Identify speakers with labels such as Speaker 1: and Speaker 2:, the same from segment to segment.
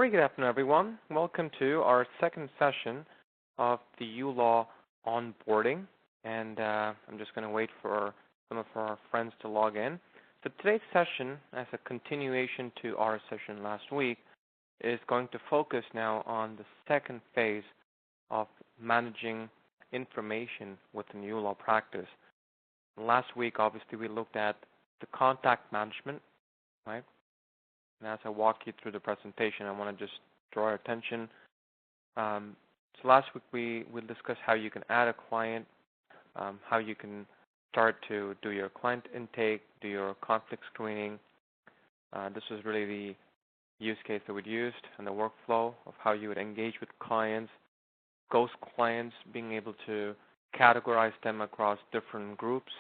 Speaker 1: Very good afternoon, everyone. Welcome to our second session of the uLaw onboarding. And I'm just going to wait for some of our friends to log in. So today's session, as a continuation to our session last week, is going to focus now on the second phase of managing information within uLawPractice. Last week, obviously, we looked at the contact management, right? And as I walk you through the presentation, I want to just draw your attention. So last week we discussed how you can add a client, how you can start to do your client intake, do your conflict screening. This was really the use case that we used and the workflow of how you would engage with clients, ghost clients, being able to categorize them across different groups,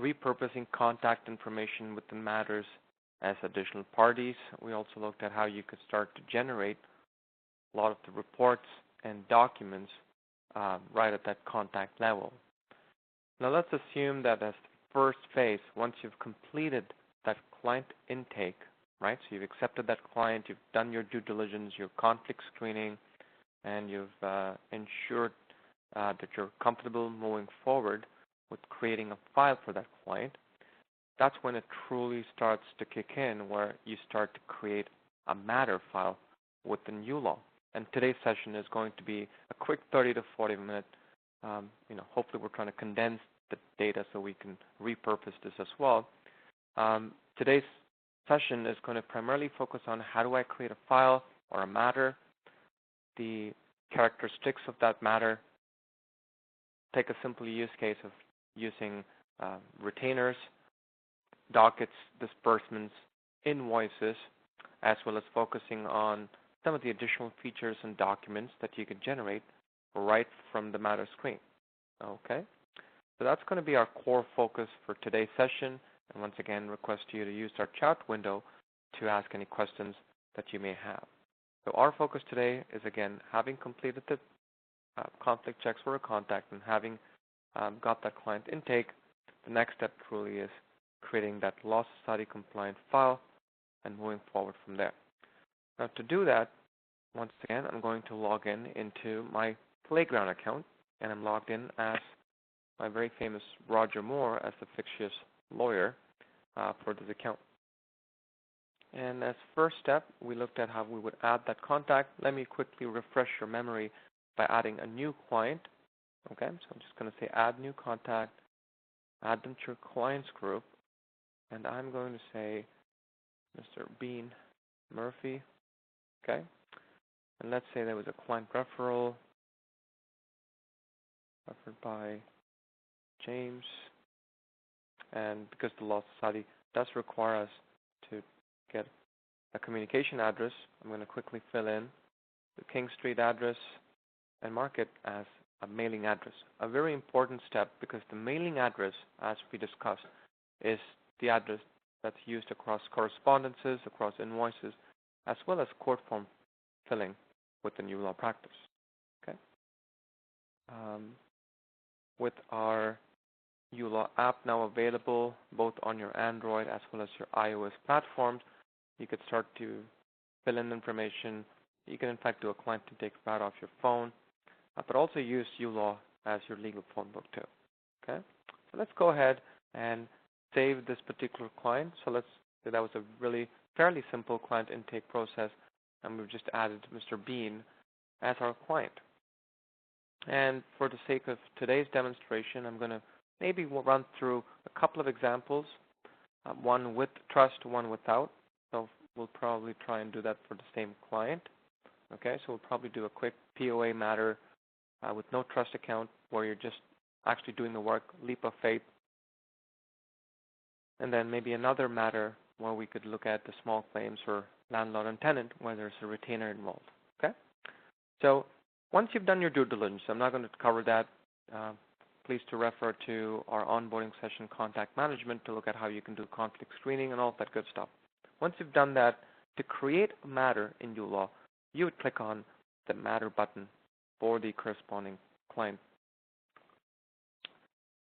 Speaker 1: repurposing contact information within matters as additional parties. We also looked at how you could start to generate a lot of the reports and documents right at that contact level. Now let's assume that as the first phase, once you've completed that client intake, right? So you've accepted that client, you've done your due diligence, your conflict screening, and you've ensured that you're comfortable moving forward with creating a file for that client. That's when it truly starts to kick in, where you start to create a matter file within uLaw. And today's session is going to be a quick 30 to 40 minute. Hopefully we're trying to condense the data so we can repurpose this as well. Today's session is going to primarily focus on how do I create a file or a matter, the characteristics of that matter, take a simple use case of using retainers, dockets, disbursements, invoices, as well as focusing on some of the additional features and documents that you can generate right from the matter screen. Okay, so that's going to be our core focus for today's session. And once again, request you to use our chat window to ask any questions that you may have. So our focus today is, again, having completed the conflict checks for a contact and having got that client intake, the next step truly is creating that Law Society compliant file and moving forward from there. Now to do that, once again, I'm going to log in into my Playground account, and I'm logged in as my very famous Roger Moore as the fictitious lawyer for this account. And as first step, we looked at how we would add that contact. Let me quickly refresh your memory by adding a new client. Okay, so I'm just going to say add new contact, add them to your clients group, and I'm going to say Mr. Bean Murphy. Okay, and let's say there was a client referral referred by James, and because the Law Society does require us to get a communication address, I'm going to quickly fill in the King Street address and mark it as a mailing address. A very important step, because the mailing address, as we discussed, is the address that's used across correspondences, across invoices, as well as court form filling within uLawPractice. Okay. With our uLaw app now available both on your Android as well as your iOS platforms, you could start to fill in information. You can in fact do a client intake right off your phone, but also use uLaw as your legal phone book too. Okay, so let's go ahead and save this particular client. So let's say that was a really fairly simple client intake process, and we've just added Mr. Bean as our client. And for the sake of today's demonstration, I'm going to maybe run through a couple of examples, one with trust, one without. So we'll probably try and do that for the same client. Okay, so we'll probably do a quick POA matter with no trust account, where you're just actually doing the work, leap of faith. And then maybe another matter where we could look at the small claims for landlord and tenant, where there's a retainer involved. Okay, so once you've done your due diligence, I'm not going to cover that. Please to refer to our onboarding session, contact management, to look at how you can do conflict screening and all that good stuff. Once you've done that, to create a matter in uLaw, you would click on the matter button for the corresponding client.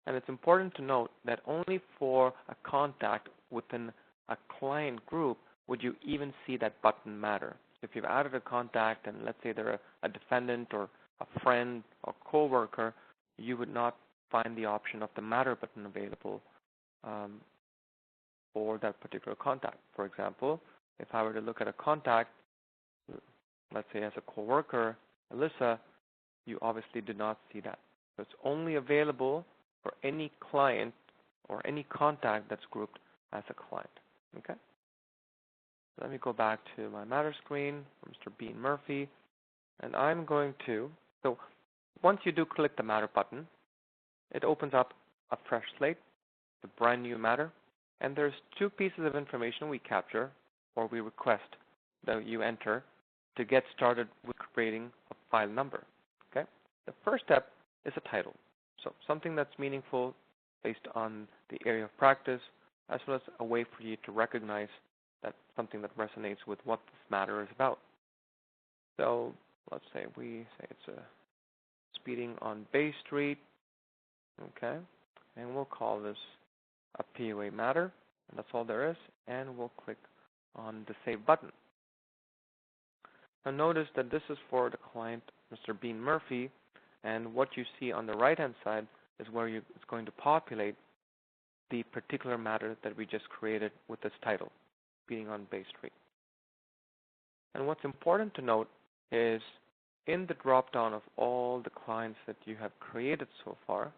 Speaker 1: And it's important to note that only for a contact within a client group would you even see that button matter. If you've added a contact and let's say they're a defendant or a friend or coworker, you would not find the option of the matter button available for that particular contact. For example, if I were to look at a contact, let's say as a coworker, Alyssa, you obviously did not see that. So it's only available for any client or any contact that's grouped as a client. Okay? So let me go back to my matter screen for Mr. Bean Murphy, and I'm going to, so once you do click the matter button, it opens up a fresh slate, a brand new matter, and there's two pieces of information we capture or we request that you enter to get started with creating a file number. Okay? The first step is a title. So something that's meaningful based on the area of practice, as well as a way for you to recognize that something that resonates with what this matter is about. So let's say we say it's a speeding on Bay Street, okay, and we'll call this a POA matter, and that's all there is, and we'll click on the Save button. Now notice that this is for the client, Mr. Bean Murphy, and what you see on the right-hand side is where it's going to populate the particular matter that we just created with this title, Speeding on Bay Street. And what's important to note is in the drop-down of all the clients that you have created so far,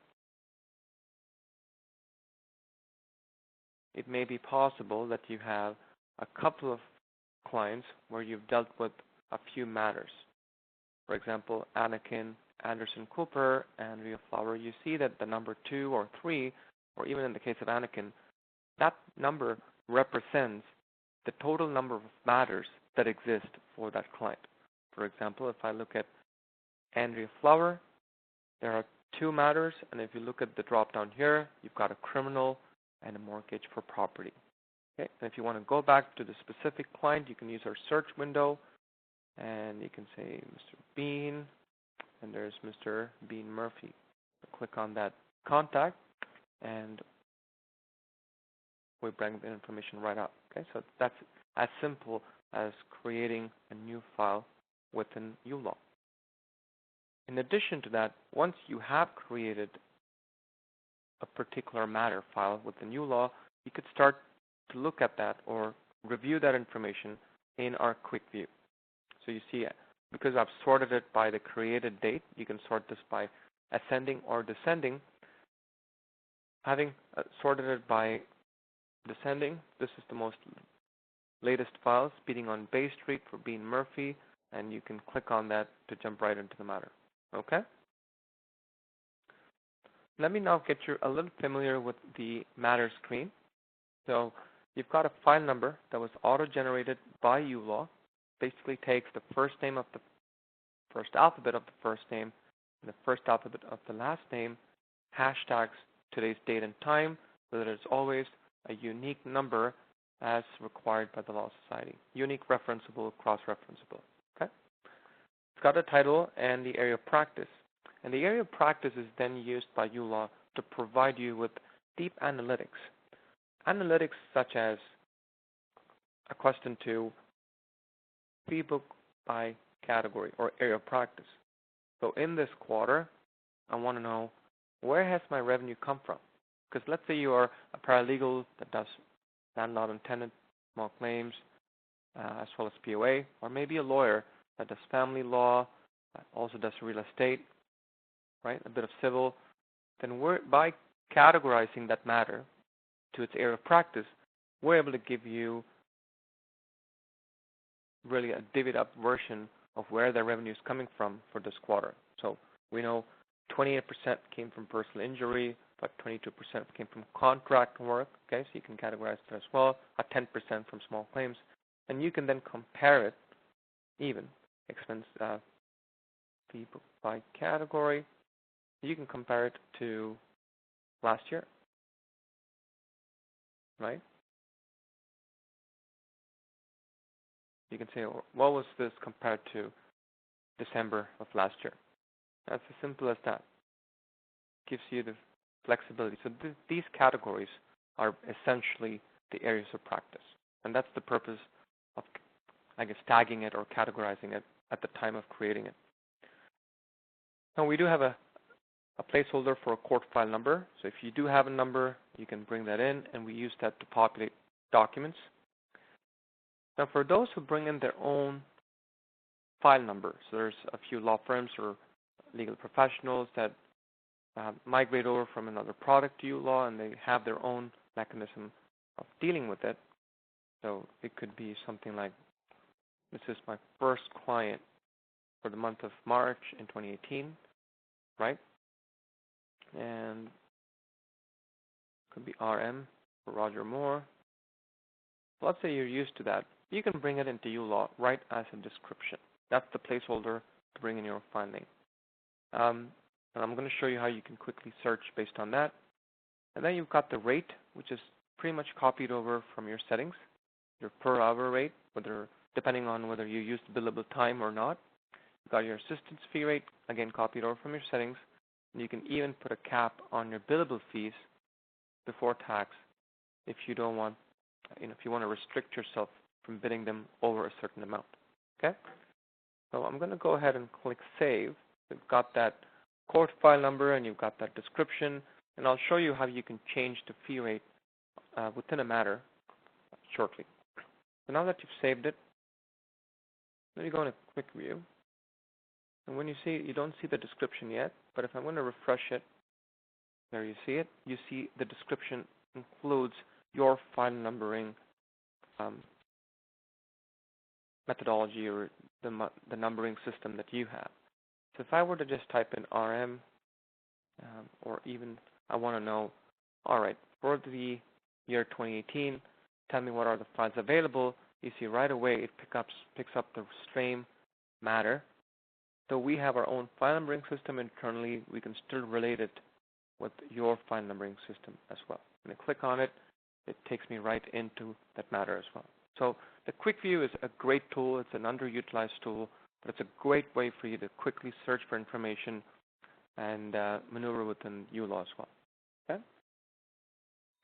Speaker 1: it may be possible that you have a couple of clients where you've dealt with a few matters. For example, Anakin, Anderson Cooper, and Rio Flower. You see that the number 2 or 3, or even in the case of Anakin, that number represents the total number of matters that exist for that client. For example, if I look at Andrea Flower, there are 2 matters, and if you look at the drop-down here, you've got a criminal and a mortgage for property. Okay? And if you want to go back to the specific client, you can use our search window, and you can say Mr. Bean, and there's Mr. Bean Murphy. So click on that contact, and we bring the information right up. Okay, so that's as simple as creating a new file within uLaw. In addition to that, once you have created a particular matter file within uLaw, you could start to look at that or review that information in our quick view. So you see, because I've sorted it by the created date, you can sort this by ascending or descending. Having sorted it by descending, this is the most latest file, Speeding on Bay Street for Bean Murphy, and you can click on that to jump right into the matter. Okay? Let me now get you a little familiar with the matter screen. So you've got a file number that was auto-generated by uLaw. Basically takes the first name of the first alphabet of the first name and the first alphabet of the last name, hashtags today's date and time, so that it's always a unique number as required by the Law Society. Unique, referenceable, cross-referenceable. Okay? It's got a title and the area of practice. And the area of practice is then used by uLaw to provide you with deep analytics. Analytics such as a question to Prebill by category or area of practice. So in this quarter, I want to know, where has my revenue come from? Because let's say you are a paralegal that does landlord and tenant, small claims, as well as POA, or maybe a lawyer that does family law, also does real estate, right? A bit of civil. Then by categorizing that matter to its area of practice, we're able to give you really a divvied up version of where the revenue is coming from for this quarter. So we know 28% came from personal injury, but 22% came from contract work. Okay, so you can categorize that as well. 10% from small claims, and you can then compare it, even expense people by category. You can compare it to last year, right? You can say, what was this compared to December of last year? That's as simple as that. Gives you the flexibility. So these categories are essentially the areas of practice. And that's the purpose of I guess, tagging it or categorizing it at the time of creating it. Now we do have a placeholder for a court file number. So if you do have a number, you can bring that in, and we use that to populate documents. Now for those who bring in their own file number, so there's a few law firms or legal professionals that migrate over from another product to uLaw, and they have their own mechanism of dealing with it. So it could be something like, this is my first client for the month of March in 2018, right? And it could be RM for Roger Moore. Let's say you're used to that. You can bring it into uLaw right as a description. That's the placeholder to bring in your file name. And I'm going to show you how you can quickly search based on that. And then you've got the rate, which is pretty much copied over from your settings, your per hour rate, depending on whether you used billable time or not. You've got your assistance fee rate, again copied over from your settings. And you can even put a cap on your billable fees before tax if you don't want, if you want to restrict yourself from bidding them over a certain amount. Okay? So I'm going to go ahead and click Save. You've got that court file number and you've got that description, and I'll show you how you can change the fee rate within a matter shortly. So now that you've saved it, let me go into Quick View. And when you see it, you don't see the description yet, but if I'm going to refresh it, there you see it. You see the description includes your file numbering methodology or the numbering system that you have. So if I were to just type in RM, or even I want to know, all right, for the year 2018, tell me what are the files available. You see right away it picks up the stream matter. So we have our own file numbering system internally. We can still relate it with your file numbering system as well. When I click on it, it takes me right into that matter as well. So the Quick View is a great tool. It's an underutilized tool, but it's a great way for you to quickly search for information and maneuver within uLaw as well. Okay?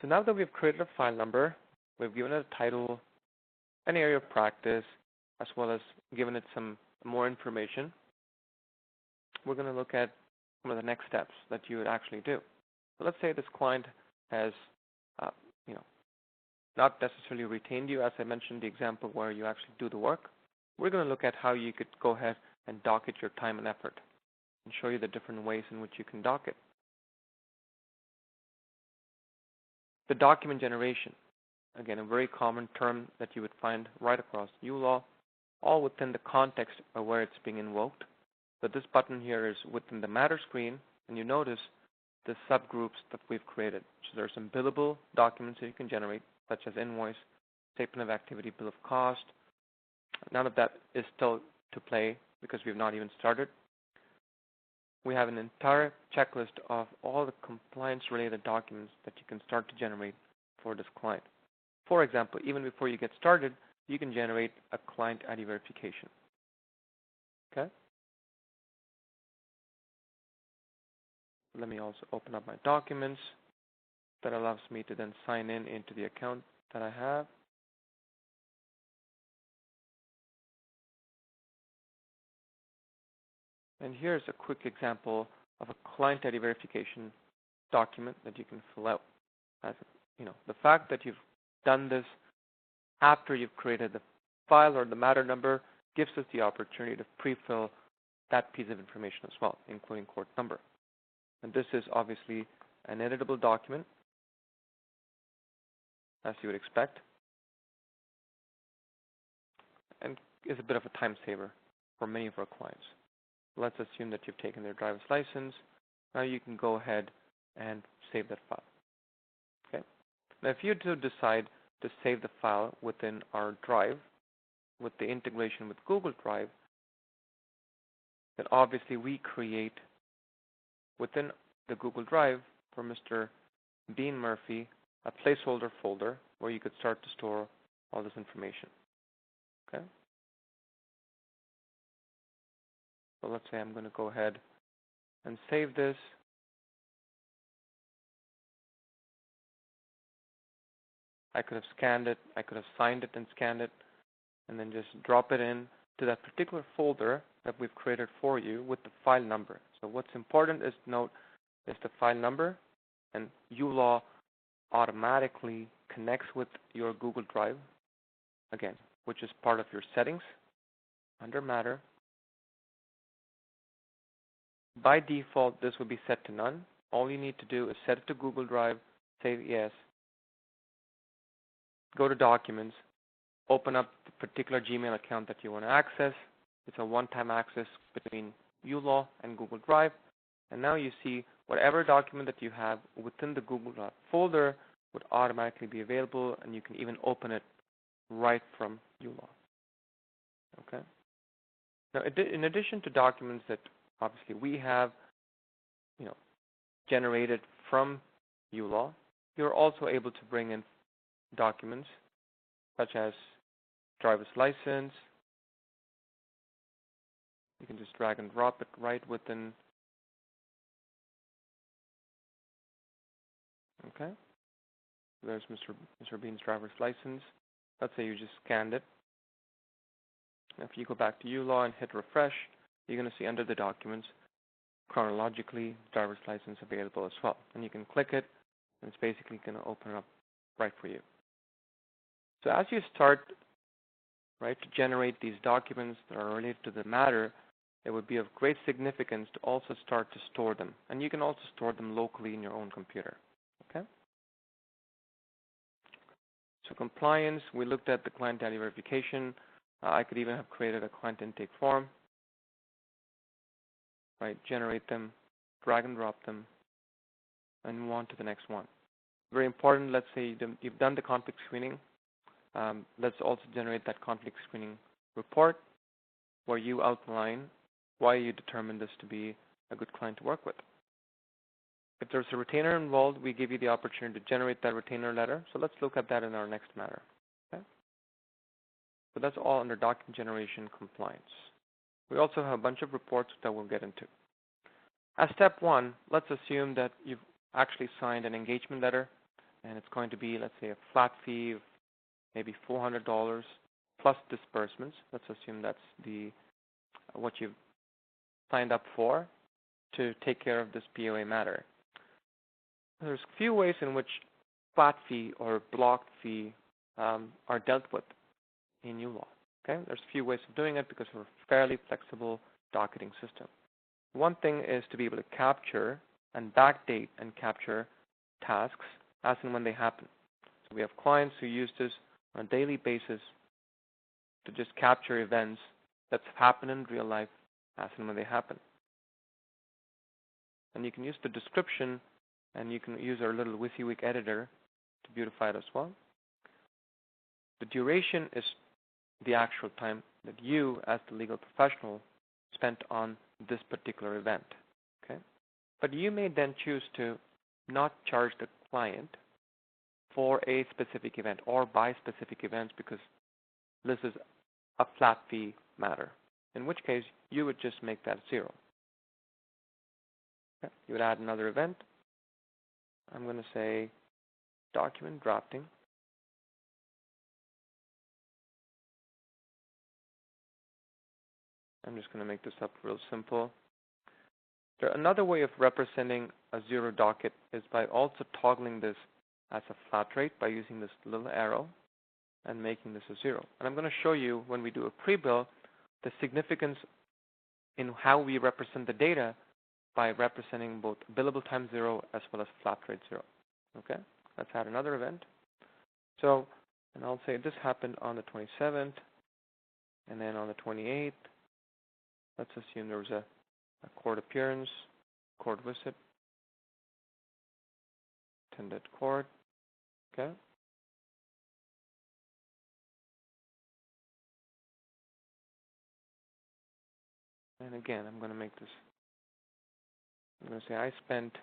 Speaker 1: So now that we've created a file number, we've given it a title, an area of practice, as well as given it some more information, we're going to look at some of the next steps that you would actually do. So let's say this client has, not necessarily retained you, as I mentioned the example where you actually do the work. We're going to look at how you could go ahead and docket your time and effort and show you the different ways in which you can docket. The document generation, again, a very common term that you would find right across uLaw, all within the context of where it's being invoked. So this button here is within the matter screen, and you notice the subgroups that we've created. So there's some billable documents that you can generate, such as invoice, statement of activity, bill of cost. None of that is still to play because we've not even started. We have an entire checklist of all the compliance-related documents that you can start to generate for this client. For example, even before you get started, you can generate a client ID verification. Okay? Let me also open up my documents. That allows me to then sign in into the account that I have. And here's a quick example of a client ID verification document that you can fill out. As the fact that you've done this after you've created the file or the matter number gives us the opportunity to pre-fill that piece of information as well, including court number. And this is obviously an editable document, as you would expect, and is a bit of a time saver for many of our clients. Let's assume that you've taken their driver's license. Now you can go ahead and save that file. Okay. Now if you do decide to save the file within our drive, with the integration with Google Drive, then obviously we create within the Google Drive for Mr. Dean Murphy a placeholder folder where you could start to store all this information. Okay. So let's say I'm going to go ahead and save this. I could have scanned it. I could have signed it and scanned it. and then just drop it in to that particular folder that we've created for you with the file number. So what's important is to note is the file number, and uLaw automatically connects with your Google Drive, again, which is part of your settings under Matter. By default, this will be set to none. All you need to do is set it to Google Drive, say yes, go to Documents, open up the particular Gmail account that you want to access. It's a one-time access between uLaw and Google Drive. And now you see whatever document that you have within the Google Drive folder would automatically be available, and you can even open it right from uLaw. Okay. Now, in addition to documents that obviously we have, generated from uLaw, you're also able to bring in documents such as driver's license. You can just drag and drop it right within. Okay. There's Mr. Bean's driver's license. Let's say you just scanned it. If you go back to uLaw and hit refresh, you're going to see under the documents, chronologically, driver's license available as well. And you can click it, and it's basically going to open up right for you. So as you start, to generate these documents that are related to the matter, it would be of great significance to also start to store them. And you can also store them locally in your own computer. Okay? So compliance, we looked at the client data verification. I could even have created a client intake form. Generate them, drag and drop them, and move on to the next one. Very important, let's say you've done the conflict screening. Let's also generate that conflict screening report where you outline why you determined this to be a good client to work with. If there's a retainer involved, we give you the opportunity to generate that retainer letter. So let's look at that in our next matter. Okay? So that's all under document generation compliance. We also have a bunch of reports that we'll get into. As step one, let's assume that you've actually signed an engagement letter, and it's going to be, let's say, a flat fee of maybe $400 plus disbursements. Let's assume that's what you've signed up for to take care of this POA matter. There's a few ways in which flat fee or blocked fee are dealt with in uLaw. Okay? There's a few ways of doing it because we're a fairly flexible docketing system. One thing is to be able to capture and backdate and capture tasks as and when they happen. So we have clients who use this on a daily basis to just capture events that happen in real life as and when they happen. And you can use the description, and you can use our little WYSIWYG editor to beautify it as well. The duration is the actual time that you, as the legal professional, spent on this particular event. Okay? But you may then choose to not charge the client for a specific event or by specific events because this is a flat fee matter, in which case you would just make that 0. Okay? You would add another event. I'm going to say document drafting. I'm just going to make this up real simple. Another way of representing a 0 docket is by also toggling this as a flat rate by using this little arrow and making this a 0. And I'm going to show you when we do a pre-bill the significance in how we represent the data by representing both billable time 0 as well as flat rate 0. Okay, let's add another event. So, and I'll say this happened on the 27th, and then on the 28th, let's assume there was a court appearance, court visit, attended court. Okay. And again, I'm going to make this. I'm going to say I spent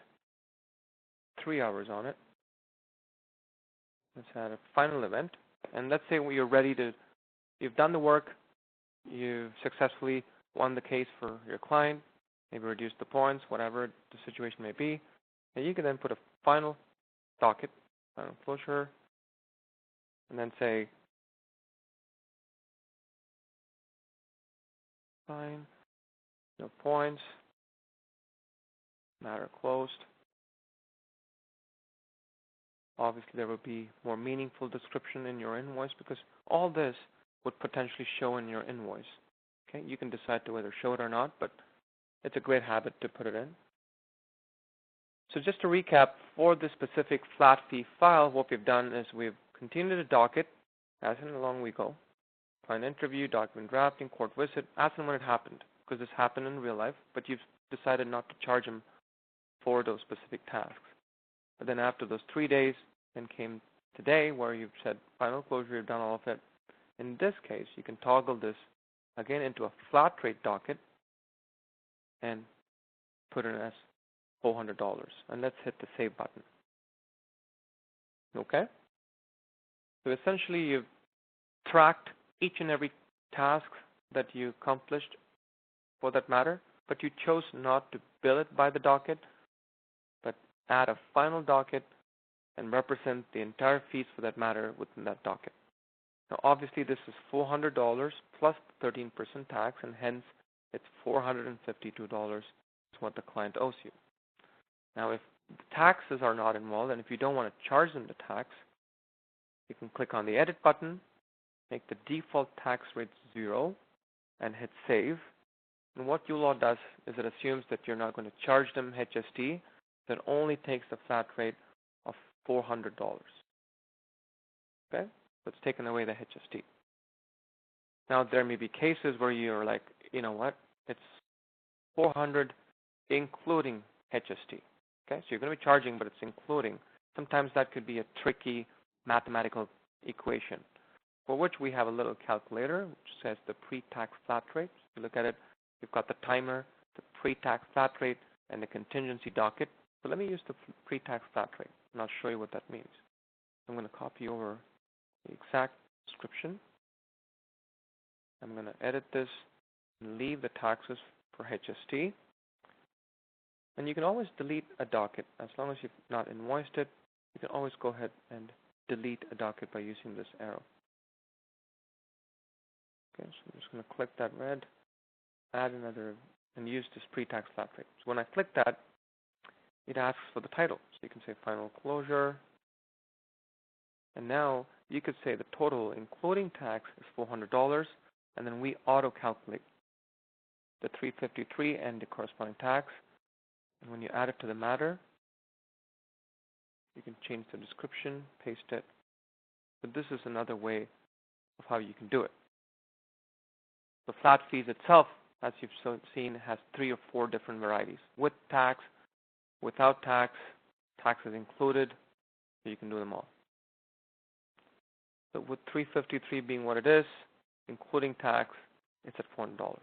Speaker 1: 3 hours on it. Let's add a final event. And let's say you're ready to, you've done the work, you've successfully won the case for your client, maybe reduced the points, whatever the situation may be. And you can then put a final docket, final closure, and then say Fine. No points. Matter closed. Obviously, there will be more meaningful description in your invoice because all this would potentially show in your invoice. Okay, you can decide to whether show it or not, but it's a great habit to put it in. So just to recap, for this specific flat fee file, what we've done is we've continued to docket as and along we go. Client interview, document drafting, court visit, as and when it happened, because this happened in real life, but you've decided not to charge them for those specific tasks. But then after those 3 days, then came today where you've said final closure, you've done all of it. In this case, you can toggle this again into a flat rate docket and put it as $400. And let's hit the save button. Okay? So essentially, you've tracked each and every task that you accomplished for that matter, but you chose not to bill it by the docket, but add a final docket and represent the entire fees for that matter within that docket. Now, obviously, this is $400 plus 13% tax, and hence it's $452 is what the client owes you. Now, if the taxes are not involved, and if you don't want to charge them the tax, you can click on the Edit button, make the default tax rate 0, and hit Save. And what uLaw does is it assumes that you're not going to charge them HST, so it only takes the flat rate of $400. Okay? So it's taken away the HST. Now, there may be cases where you're like, you know what, it's $400 including HST. Okay, so you're going to be charging, but it's including. Sometimes that could be a tricky mathematical equation, for which we have a little calculator which says the pre-tax flat rate. You look at it, you've got the timer, the pre-tax flat rate, and the contingency docket. So let me use the pre-tax flat rate, and I'll show you what that means. I'm going to copy over the exact description. I'm going to edit this and leave the taxes for HST. And you can always delete a docket. As long as you've not invoiced it, you can always go ahead and delete a docket by using this arrow. Okay, so I'm just going to click that red, add another, and use this pre-tax flat rate. So when I click that, it asks for the title. So you can say final closure. And now you could say the total including tax is $400, and then we auto-calculate the $353 and the corresponding tax. And when you add it to the matter, you can change the description, paste it. But this is another way of how you can do it. The flat fees itself, as you've seen, has 3 or 4 different varieties. With tax, without tax, taxes included, so you can do them all. So with $353 being what it is, including tax, it's at $400.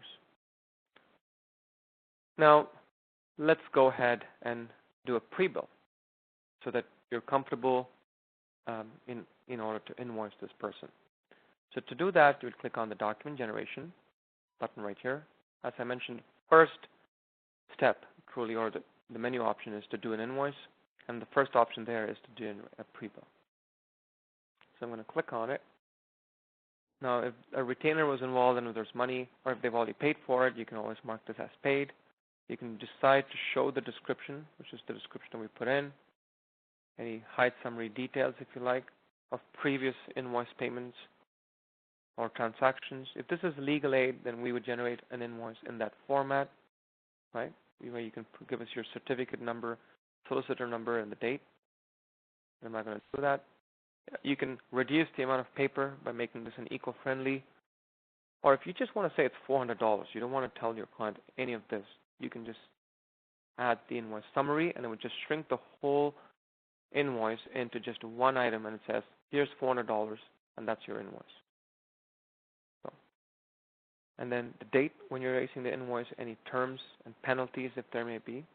Speaker 1: Now, let's go ahead and do a pre-bill so that you're comfortable in order to invoice this person. So to do that, you would click on the document generation button right here. As I mentioned, first step, truly, or the menu option is to do an invoice, and the first option there is to do a pre-bill. So I'm going to click on it. Now, if a retainer was involved and if there's money, or if they've already paid for it, you can always mark this as paid. You can decide to show the description, which is the description we put in, any hide summary details, if you like, of previous invoice payments or transactions. If this is legal aid, then we would generate an invoice in that format, right? Where you can give us your certificate number, solicitor number, and the date. I'm not going to do that. You can reduce the amount of paper by making this an eco-friendly. Or if you just want to say it's $400, you don't want to tell your client any of this, you can just add the invoice summary, and it would just shrink the whole invoice into just one item, and it says, here's $400, and that's your invoice. So, and then the date when you're raising the invoice, any terms and penalties if there may be.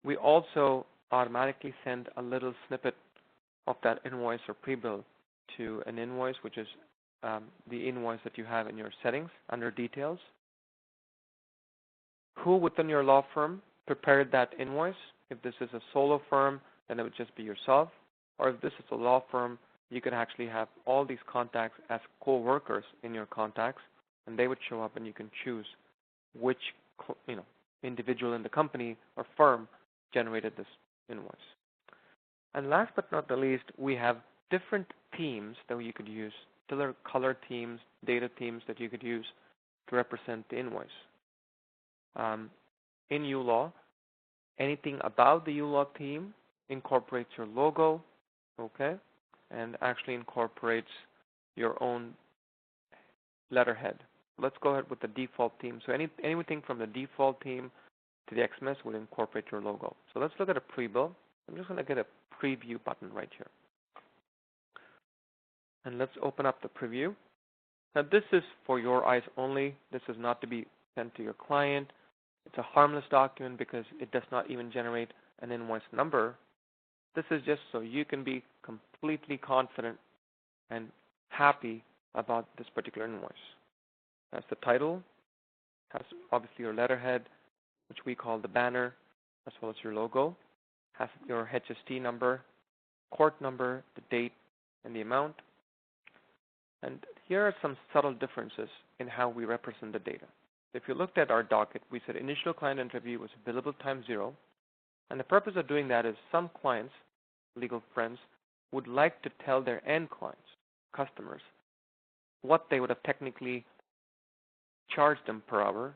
Speaker 1: We also automatically send a little snippet of that invoice or pre-bill to an invoice, which is the invoice that you have in your settings under details. Who within your law firm prepared that invoice? If this is a solo firm, then it would just be yourself. Or if this is a law firm, you could actually have all these contacts as co-workers in your contacts. and they would show up, and you can choose which individual in the company or firm generated this invoice. And last but not the least, we have different themes that you could use, color themes, data themes that you could use to represent the invoice. In uLaw, anything about the uLaw theme incorporates your logo, okay, and actually incorporates your own letterhead. Let's go ahead with the default theme. So anything from the default theme to the XMS will incorporate your logo. So let's look at a Prebill. I'm just going to get a preview button right here. And let's open up the preview. Now this is for your eyes only. This is not to be sent to your client. It's a harmless document because it does not even generate an invoice number. This is just so you can be completely confident and happy about this particular invoice. That's the title, has obviously your letterhead, which we call the banner, as well as your logo, has your HST number, court number, the date, and the amount. And here are some subtle differences in how we represent the data. If you looked at our docket, we said initial client interview was billable time 0. And the purpose of doing that is some clients, legal friends, would like to tell their end clients, customers, what they would have technically charged them per hour,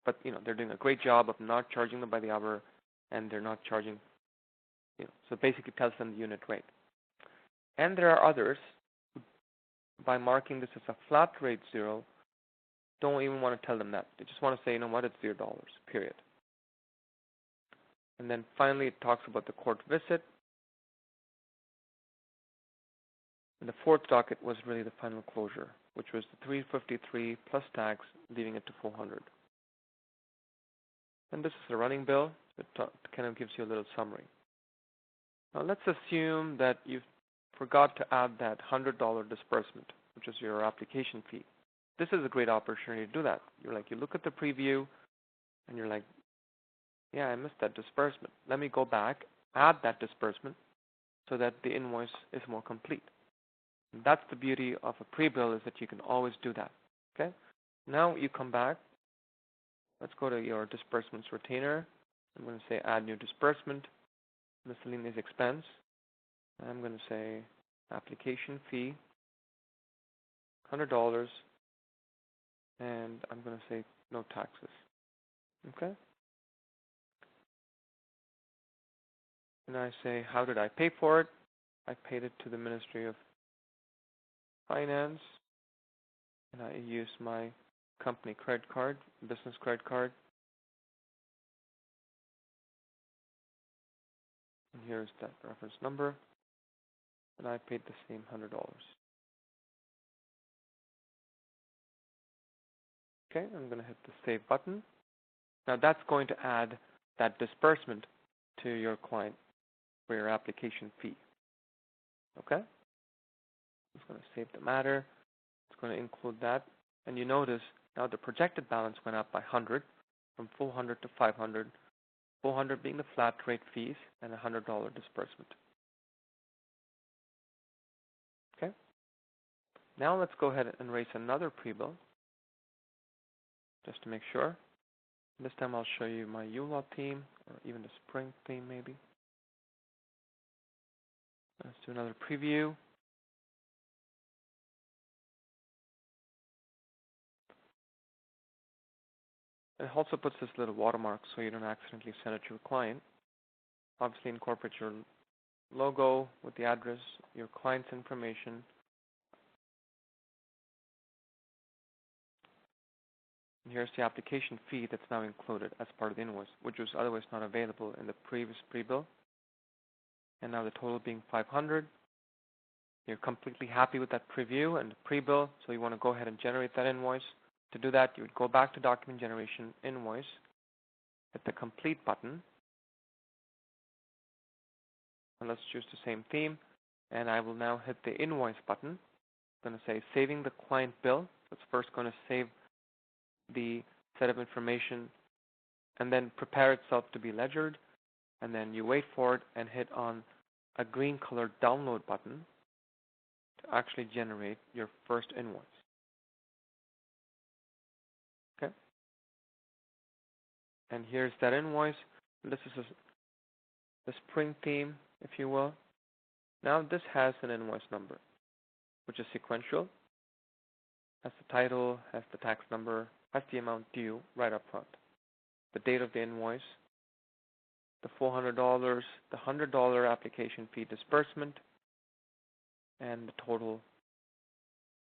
Speaker 1: but they're doing a great job of not charging them by the hour, and they're not charging, so it basically tells them the unit rate. And there are others who, by marking this as a flat rate 0, don't even want to tell them that. They just want to say, you know what, it's $0, period. And then finally, it talks about the court visit. And the fourth docket was really the final closure, which was the $353 plus tax, leaving it to $400. And this is a running bill. It kind of gives you a little summary. Now let's assume that you forgot to add that $100 disbursement, which is your application fee. This is a great opportunity to do that. You look at the preview, and you're like, yeah, I missed that disbursement. Let me go back, add that disbursement, so that the invoice is more complete. And that's the beauty of a Prebill, is that you can always do that. Okay? Now you come back. Let's go to your disbursements retainer. I'm going to say add new disbursement, miscellaneous expense. I'm going to say application fee, $100, and I'm going to say no taxes. Okay? And I say, how did I pay for it? I paid it to the Ministry of Finance, and I used my company credit card, business credit card. And here's that reference number, and I paid the same $100. Okay, I'm going to hit the save button. Now that's going to add that disbursement to your client for your application fee. Okay? It's going to save the matter. It's going to include that. And you notice now the projected balance went up by 100, from 400 to 500, 400 being the flat rate fees and $100 disbursement. Okay? Now let's go ahead and raise another Prebill, just to make sure. This time I'll show you my uLaw theme, or even the Spring theme maybe. Let's do another preview. It also puts this little watermark so you don't accidentally send it to your client. Obviously incorporate your logo with the address, your client's information. And here's the application fee that's now included as part of the invoice, which was otherwise not available in the previous Prebill. And now the total being 500. You're completely happy with that preview and the Prebill, so you want to go ahead and generate that invoice. To do that, you would go back to Document Generation, Invoice, hit the Complete button, and let's choose the same theme, and I will now hit the Invoice button. I'm going to say Saving the Client Bill. So it's first going to save the set of information and then prepare itself to be ledgered, and then you wait for it and hit on a green colored Download button to actually generate your first invoice. Okay. And here's that invoice. This is the spring theme, if you will. Now this has an invoice number, which is sequential, has the title, has the tax number, has the amount due right up front, the date of the invoice, the $400, the $100 application fee disbursement, and the total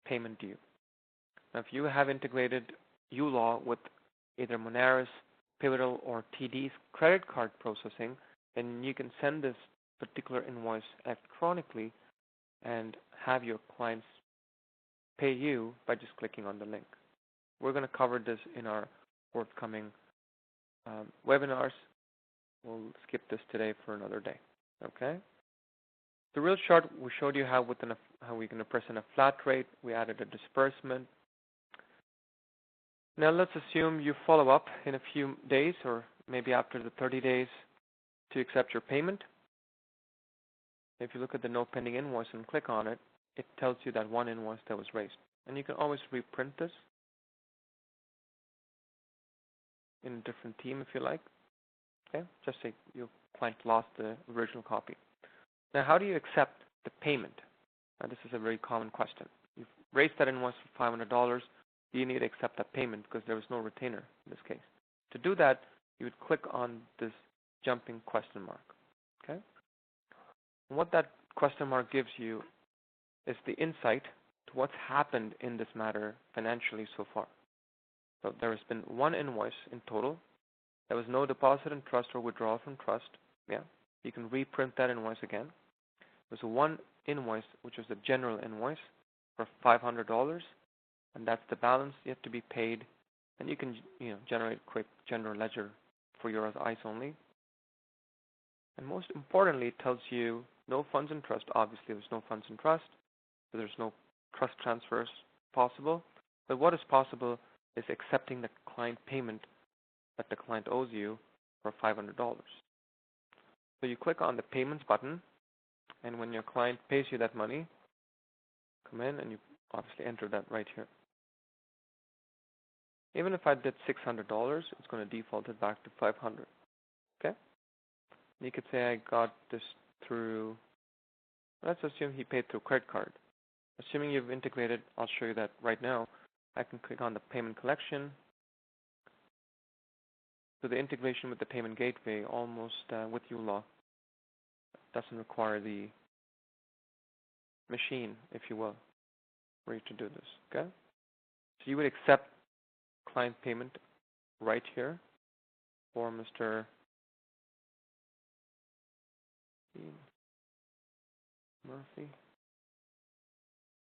Speaker 1: payment due. Now, if you have integrated uLaw with either Monaris, Prebill, or TD's credit card processing, then you can send this particular invoice electronically and have your clients pay you by just clicking on the link. We're going to cover this in our forthcoming webinars. We'll skip this today for another day. Okay? The real short, we showed you how we're going to present a flat rate. We added a disbursement. Now let's assume you follow up in a few days or maybe after the 30 days to accept your payment. If you look at the no pending invoice and click on it, it tells you that one invoice that was raised. And you can always reprint this in a different theme if you like. Okay, just say your client lost the original copy. Now, how do you accept the payment? Now, this is a very common question. You've raised that invoice for $500. You need to accept that payment because there was no retainer in this case. To do that, you would click on this jumping question mark. Okay? And what that question mark gives you is the insight to what's happened in this matter financially so far. So there has been one invoice in total. There was no deposit in trust or withdrawal from trust. Yeah, you can reprint that invoice again. There was one invoice, which was the general invoice for $500, and that's the balance yet to be paid. And you can, generate a quick general ledger for your eyes only. And most importantly, it tells you no funds in trust. Obviously, there's no funds in trust, so there's no trust transfers possible. But what is possible is accepting the client payment that the client owes you for $500. So you click on the payments button, and when your client pays you that money, come in and you obviously enter that right here. Even if I did $600, it's going to default it back to $500. Okay? You could say I got this through, let's assume he paid through credit card. Assuming you've integrated, I'll show you that right now. I can click on the payment collection. So the integration with the payment gateway, almost with uLaw, doesn't require the machine, if you will, for you to do this. Okay? So you would accept client payment right here for Mr. Murphy.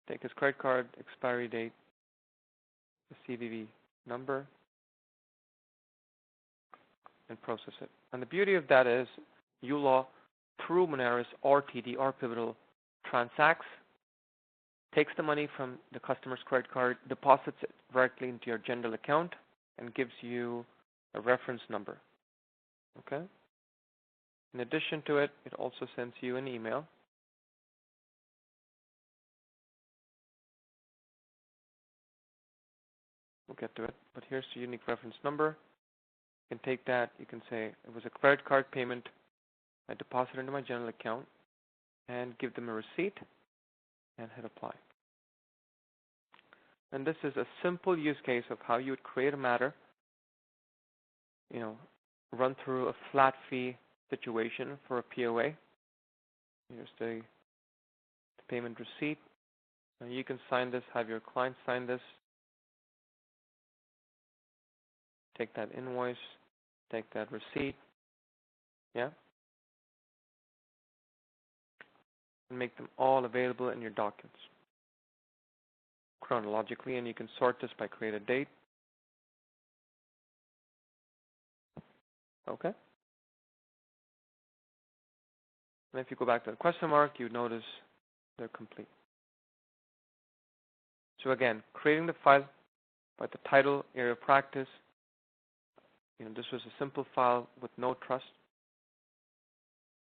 Speaker 1: Take his credit card, expiry date, the CVV number, and process it. And the beauty of that is uLaw, through Monaris or TD or Prebill, transacts, takes the money from the customer's credit card, deposits it directly into your general account, and gives you a reference number. Okay? In addition to it, it also sends you an email. We'll get to it, but here's the unique reference number. You can take that, you can say it was a credit card payment, I deposited into my general account, and give them a receipt, and hit apply. And this is a simple use case of how you would create a matter, run through a flat fee situation for a POA. Here's the payment receipt. Now you can sign this, have your client sign this. Take that invoice, take that receipt, yeah? And make them all available in your documents chronologically, and you can sort this by create a date. Okay? And if you go back to the question mark, you notice they're complete. So again, creating the file by the title, area of practice. This was a simple file with no trust.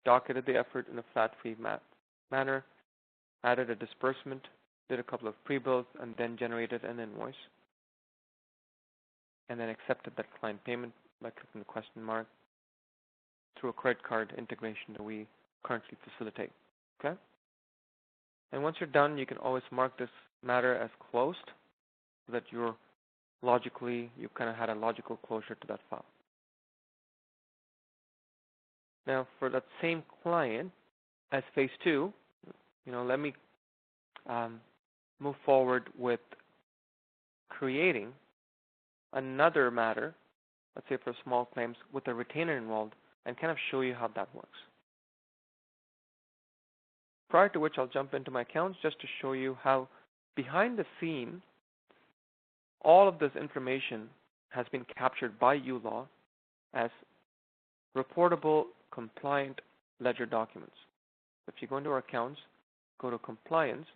Speaker 1: Docketed the effort in a flat fee manner. Added a disbursement. Did a couple of pre-bills and then generated an invoice. and then accepted that client payment by clicking the question mark through a credit card integration that we currently facilitate. Okay? And once you're done, you can always mark this matter as closed so that you kind of had a logical closure to that file. Now, for that same client, as phase 2, let me move forward with creating another matter, let's say for small claims, with a retainer involved, and kind of show you how that works. Prior to which, I'll jump into my accounts just to show you how behind the scene, all of this information has been captured by uLaw as reportable compliant ledger documents. If you go into our accounts, go to compliance,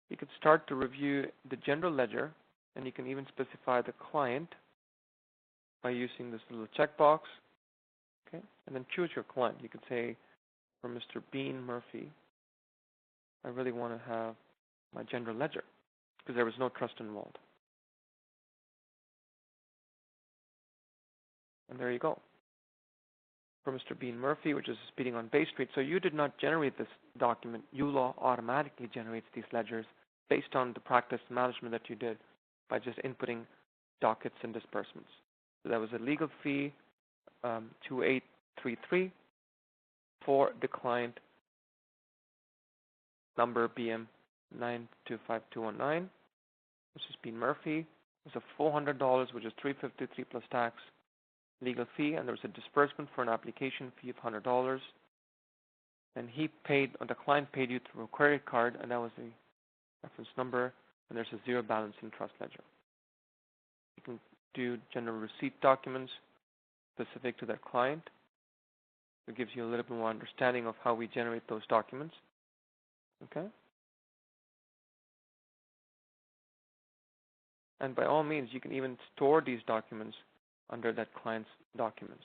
Speaker 1: you can start to review the general ledger, and you can even specify the client by using this little checkbox, okay? And then choose your client. You could say, for Mr. Bean Murphy, I really want to have my general ledger because there was no trust involved. And there you go. For Mr. Bean Murphy, which is speeding on Bay Street, so you did not generate this document. uLaw automatically generates these ledgers based on the practice management that you did by just inputting dockets and disbursements. So that was a legal fee, 2833 for the client number BM 9252219, which is Bean Murphy. It was a $400, which is $353 plus tax legal fee, and there was a disbursement for an application fee of $100. And he paid, or the client paid you through a credit card, and that was the reference number, and there's a zero balance in trust ledger. You can do general receipt documents specific to that client. It gives you a little bit more understanding of how we generate those documents. Okay? And by all means, you can even store these documents under that client's documents.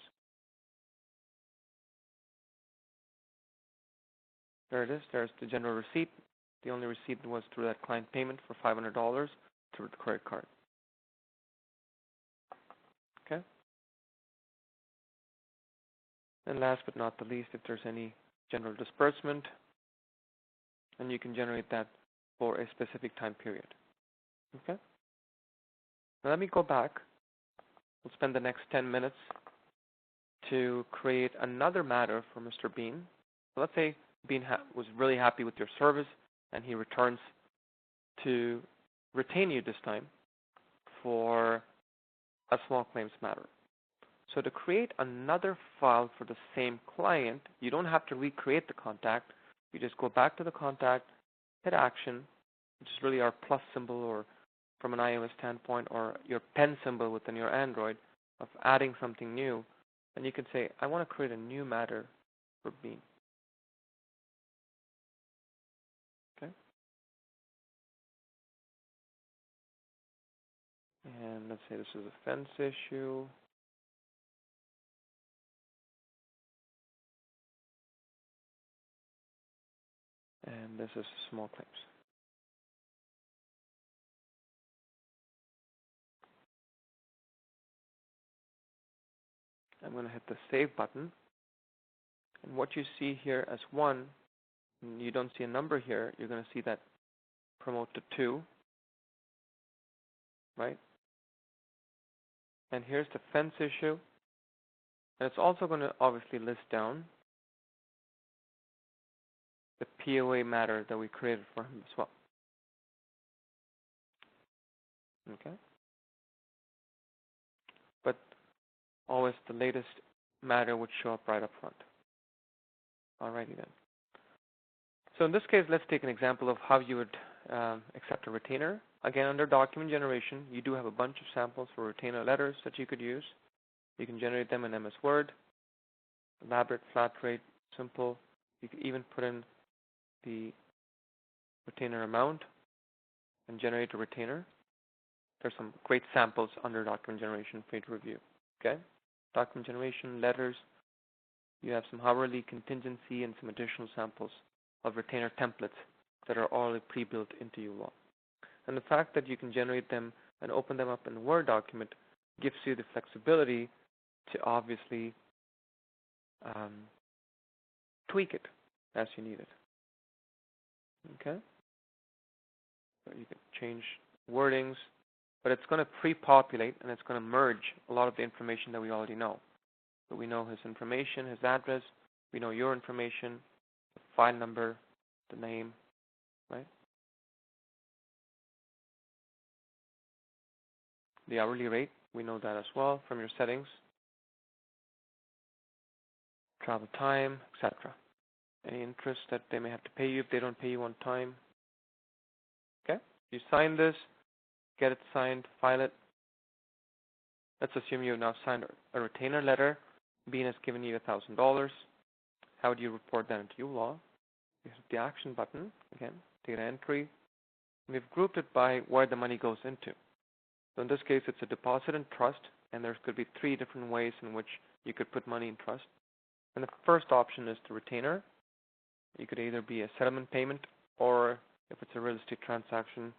Speaker 1: There it is. There's the general receipt. The only receipt was through that client payment for $500 through the credit card. Okay? And last but not the least, if there's any general disbursement, and you can generate that for a specific time period. Okay? Now let me go back. We'll spend the next 10 minutes to create another matter for Mr. Bean. So let's say Bean was really happy with your service, and he returns to retain you this time for a small claims matter. So to create another file for the same client, you don't have to recreate the contact. You just go back to the contact, hit action, which is really our plus symbol, or from an iOS standpoint, or your pen symbol within your Android of adding something new. And you can say, I want to create a new matter for Bean. Okay? And let's say this is a fence issue. And this is small claims. I'm going to hit the Save button. And what you see here as 1, you don't see a number here, you're going to see that promote to 2, right? And here's the fence issue. And it's also going to obviously list down the POA matter that we created for him as well. Okay? But always the latest matter would show up right up front. Alrighty then. So in this case, let's take an example of how you would accept a retainer. Again, under document generation, you do have a bunch of samples for retainer letters that you could use. You can generate them in MS Word, elaborate, flat rate, simple. You can even put in the retainer amount and generate a retainer. There's some great samples under document generation for you to review. Okay? Document generation, letters. You have some hourly contingency and some additional samples of retainer templates that are already pre-built into uLaw. And the fact that you can generate them and open them up in a Word document gives you the flexibility to obviously tweak it as you need it. Okay? So you can change wordings, but it's going to pre-populate and it's going to merge a lot of the information that we already know. So we know his information, his address, we know your information, the file number, the name, right? The hourly rate, we know that as well from your settings. Travel time, etc. Any interest that they may have to pay you if they don't pay you on time. Okay? You sign this, get it signed, file it. Let's assume you have now signed a retainer letter. Bean has given you $1,000. How do you report that into uLaw? You hit the action button, again, data entry. We've grouped it by where the money goes into. So in this case, it's a deposit in trust, and there could be 3 different ways in which you could put money in trust. And the first option is the retainer. You could either be a settlement payment, or if it's a real estate transaction,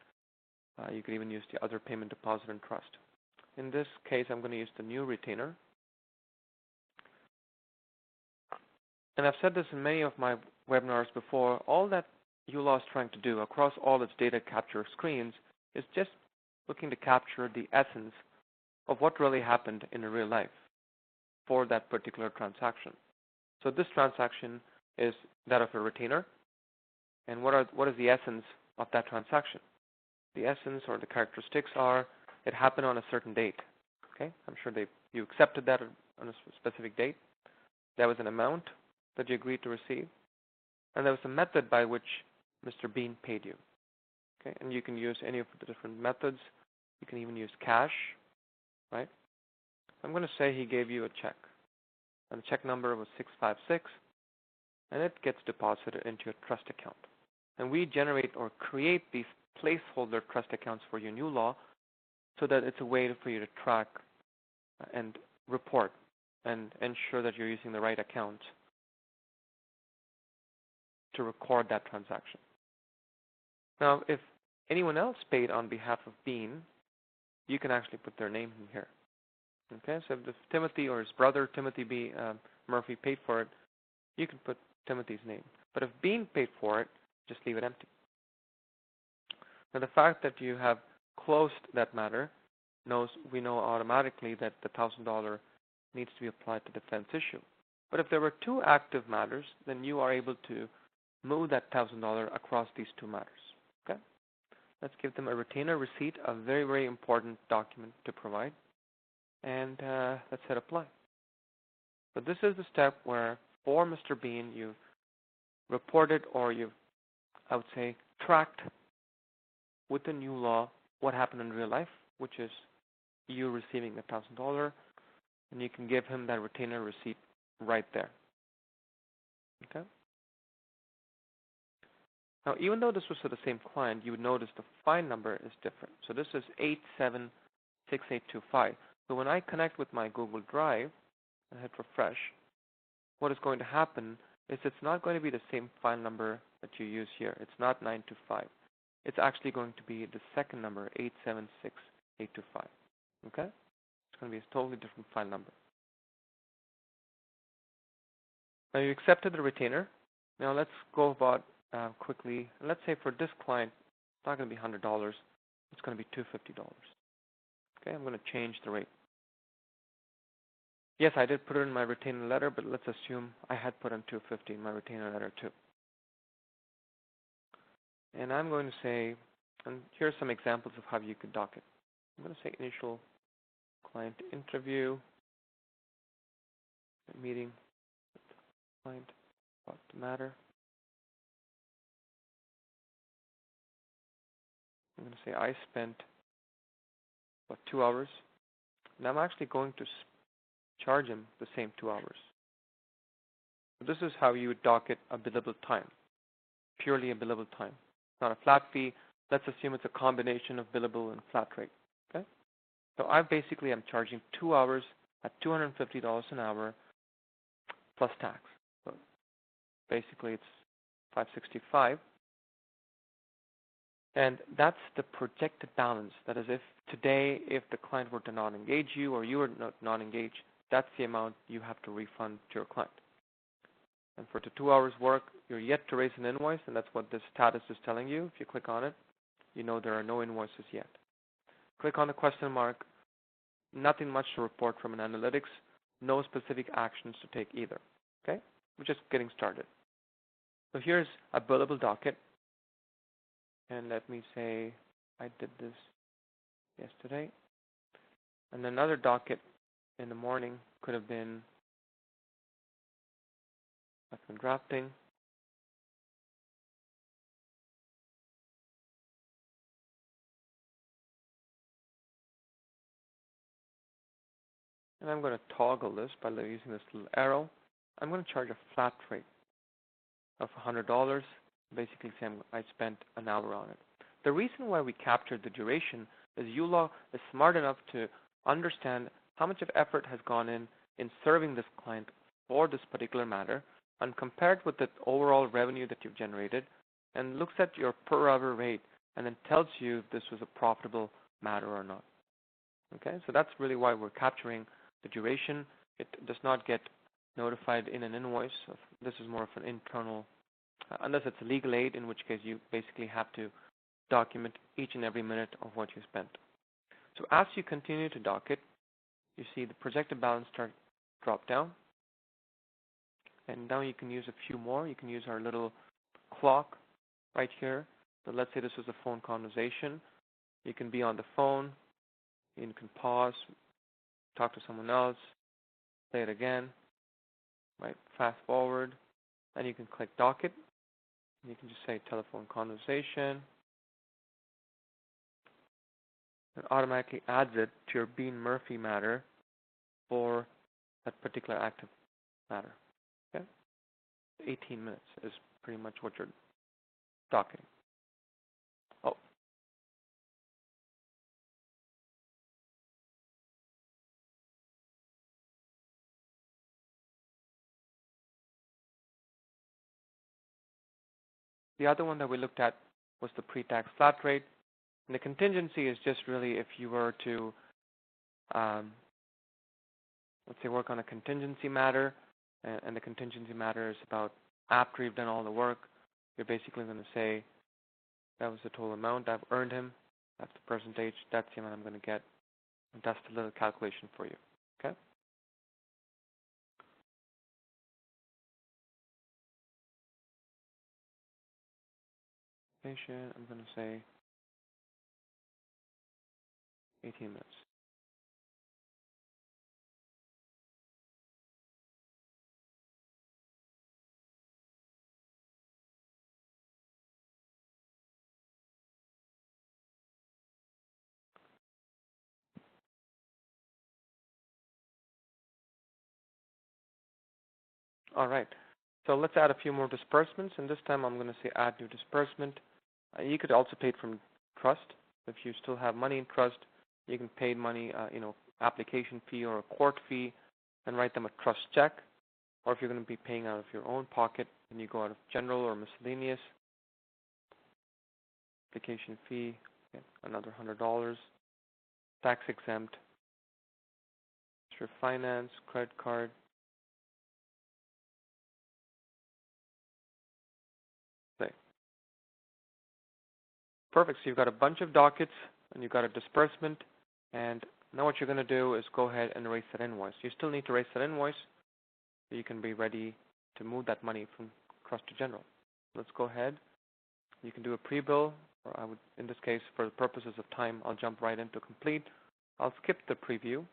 Speaker 1: you could even use the other payment deposit in trust. In this case, I'm going to use the new retainer. And I've said this in many of my webinars before, all that uLaw is trying to do across all its data capture screens is just looking to capture the essence of what really happened in real life for that particular transaction. So this transaction is that of a retainer. And what is the essence of that transaction? The essence or the characteristics are it happened on a certain date. Okay, I'm sure you accepted that on a specific date. There was an amount that you agreed to receive, and there was a method by which Mr. Bean paid you. Okay, and you can use any of the different methods. You can even use cash, right? I'm going to say he gave you a check, and the check number was 656, and it gets deposited into your trust account. And we generate or create these placeholder trust accounts for you in uLaw so that it's a way for you to track and report and ensure that you're using the right account to record that transaction. Now, if anyone else paid on behalf of Bean, you can actually put their name in here. Okay, so if Timothy or his brother, Timothy B. Murphy, paid for it, you can put Timothy's name. But if Bean paid for it, just leave it empty. Now, the fact that you have closed that matter we know automatically that the $1,000 needs to be applied to the defense issue. But if there were 2 active matters, then you are able to move that $1,000 across these 2 matters. Okay? Let's give them a retainer receipt, a very, very important document to provide. And let's hit apply. So this is the step where for Mr. Bean, you've reported or you've, I would say, tracked with the uLaw what happened in real life, which is you receiving $1,000, and you can give him that retainer receipt right there. Okay? Now, even though this was for the same client, you would notice the file number is different. So this is 876825. So when I connect with my Google Drive and hit refresh, what is going to happen is it's not going to be the same file number that you use here. It's not 925. It's actually going to be the second number, 876825. Okay? It's going to be a totally different file number. Now you accepted the retainer. Now let's go about quickly. Let's say for this client, it's not going to be $100. It's going to be $250. Okay, I'm going to change the rate. Yes, I did put it in my retainer letter, but let's assume I had put in $250 in my retainer letter too. And I'm going to say, and here are some examples of how you could dock it. I'm going to say initial client interview, meeting with client about the matter. I'm going to say I spent about 2 hours, and I'm actually going to charge him the same 2 hours. So this is how you would docket a billable time, purely a billable time. Not a flat fee. Let's assume it's a combination of billable and flat rate. Okay? So I basically am charging 2 hours at $250 an hour plus tax. So basically it's $565 And that's the projected balance. That is, if today, if the client were to not engage you or you were not engaged, that's the amount you have to refund to your client. And for the 2 hours work, you're yet to raise an invoice, and that's what this status is telling you. If you click on it, you know there are no invoices yet. Click on the question mark. Nothing much to report from an analytics. No specific actions to take either. Okay? We're just getting started. So here's a billable docket. And let me say I did this yesterday. And another docket in the morning could have been document drafting. And I'm going to toggle this by using this little arrow. I'm going to charge a flat rate of $100. Basically saying I spent an hour on it. The reason why we captured the duration is uLaw is smart enough to understand how much of effort has gone in serving this client for this particular matter, and compared with the overall revenue that you've generated, and looks at your per hour rate and then tells you if this was a profitable matter or not. Okay, so that's really why we're capturing the duration. It does not get notified in an invoice. This is more of an internal, unless it's a legal aid, in which case you basically have to document each and every minute of what you spent. So as you continue to docket, you see the projected balance drop down. And now you can use a few more. You can use our little clock right here. So let's say this was a phone conversation. You can be on the phone. You can pause, talk to someone else, say it again, right? Fast forward, and you can click docket. And you can just say telephone conversation. It automatically adds it to your Bean Murphy matter for that particular active matter. Okay? 18 minutes is pretty much what you're docketing. Oh. The other one that we looked at was the pre-tax flat rate. And the contingency is just really if you were to, let's say, work on a contingency matter, and the contingency matter is about after you've done all the work, you're basically going to say, that was the total amount I've earned him, that's the percentage, that's the amount I'm going to get. And that's the little calculation for you. Okay? I'm going to say 18 minutes. All right. So let's add a few more disbursements, and this time I'm going to say add new disbursement. You could also pay it from trust. If you still have money in trust, you can pay money, application fee or a court fee, and write them a trust check. Or if you're going to be paying out of your own pocket, then you go out of general or miscellaneous. Application fee, another $100. Tax exempt. Your finance, credit card. Say. Perfect. So you've got a bunch of dockets, and you've got a disbursement, and now what you're going to do is go ahead and erase that invoice. You still need to erase that invoice so you can be ready to move that money from trust to general. Let's go ahead. You can do a pre-bill, or I would, in this case, for the purposes of time, I'll jump right into complete. I'll skip the preview.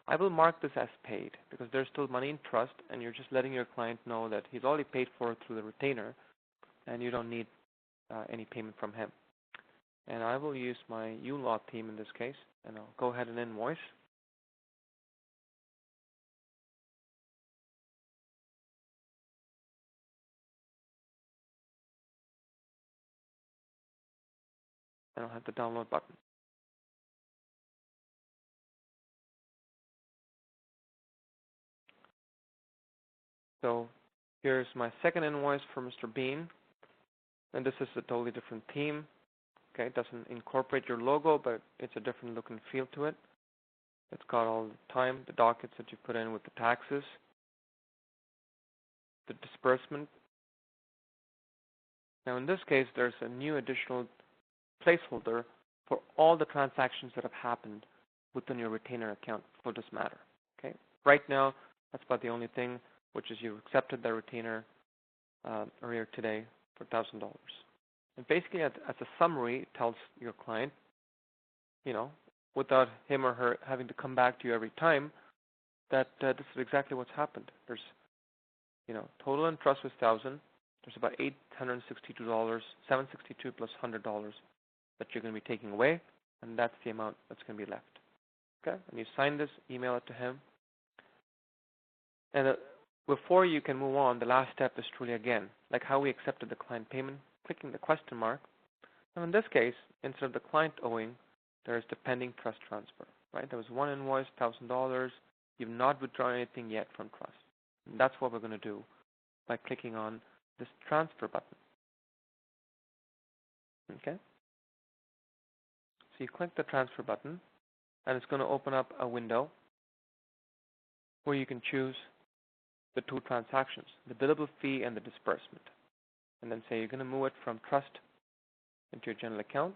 Speaker 1: I will mark this as paid because there's still money in trust, and you're just letting your client know that he's already paid for it through the retainer, and you don't need any payment from him. And I will use my uLaw team in this case, and I'll go ahead and invoice. And I'll have the download button. So here's my second invoice for Mr. Bean, and this is a totally different theme. Okay, it doesn't incorporate your logo, but it's a different look and feel to it. It's got all the time, the dockets that you put in with the taxes, the disbursement. Now in this case, there's a new additional placeholder for all the transactions that have happened within your retainer account for this matter. Okay, right now, that's about the only thing, which is you accepted the retainer earlier today for $1,000. And basically, as a summary, it tells your client, without him or her having to come back to you every time, that this is exactly what's happened. There's, total interest was $1,000. There's about $862, $762 plus $100 that you're going to be taking away, and that's the amount that's going to be left. Okay, and you sign this, email it to him, and before you can move on, the last step is truly, again, like how we accepted the client payment, clicking the question mark. Now in this case, instead of the client owing, there is the pending trust transfer, right? There was one invoice, $1,000. You've not withdrawn anything yet from trust. And that's what we're going to do by clicking on this transfer button. Okay? So you click the transfer button, and it's going to open up a window where you can choose the two transactions, the billable fee and the disbursement. And then say you're going to move it from trust into your general account.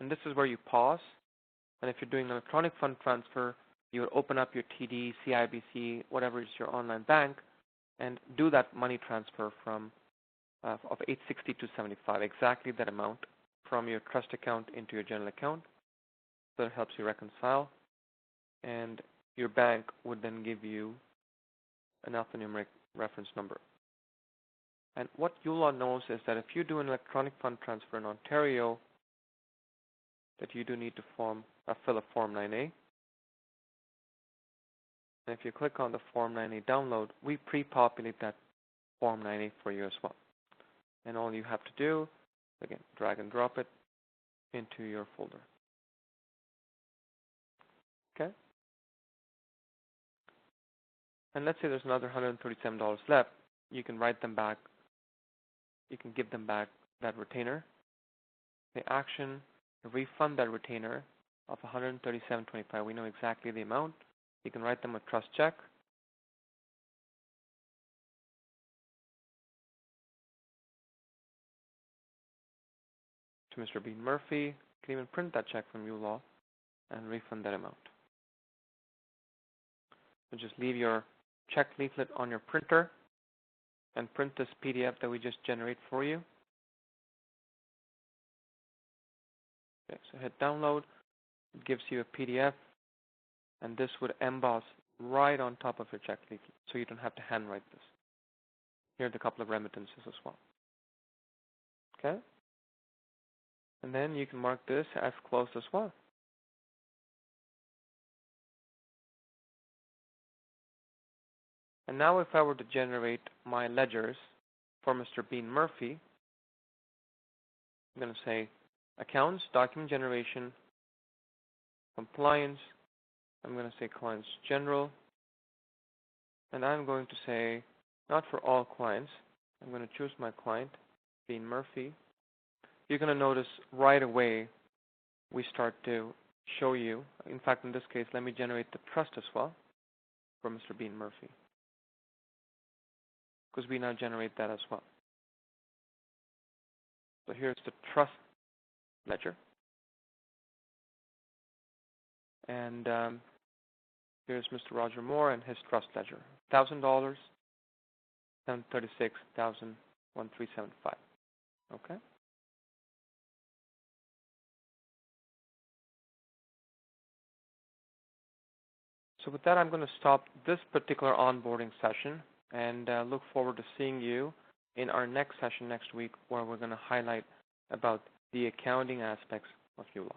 Speaker 1: And this is where you pause. And if you're doing an electronic fund transfer, you would open up your TD, CIBC, whatever is your online bank, and do that money transfer from of $860 to $75, exactly that amount from your trust account into your general account. So it helps you reconcile. And your bank would then give you an alphanumeric reference number. And what uLaw knows is that if you do an electronic fund transfer in Ontario, that you do need to fill a Form 9A. And if you click on the Form 9A download, we pre-populate that Form 9A for you as well. And all you have to do, again, drag and drop it into your folder. Okay? And let's say there's another $137 left. You can write them back. You can give them back that retainer. The action, refund that retainer of $137.25. We know exactly the amount. You can write them a trust check. To Mr. Bean Murphy. You can even print that check from uLaw and refund that amount. So just leave your check leaflet on your printer and print this PDF that we just generate for you. Okay, so hit download. It gives you a PDF, and this would emboss right on top of your check leaflet, so you don't have to handwrite this. Here are the couple of remittances as well. Okay? And then you can mark this as closed as well. And now if I were to generate my ledgers for Mr. Bean Murphy, I'm going to say accounts, document generation, compliance. I'm going to say clients general. And I'm going to say not for all clients. I'm going to choose my client, Bean Murphy. You're going to notice right away we start to show you. In fact, in this case, let me generate the trust as well for Mr. Bean Murphy, because we now generate that as well. So here's the trust ledger. And here's Mr. Roger Moore and his trust ledger. $1,000, $736,013.75. Okay? So with that, I'm going to stop this particular onboarding session and look forward to seeing you in our next session next week, where we're going to highlight about the accounting aspects of uLaw.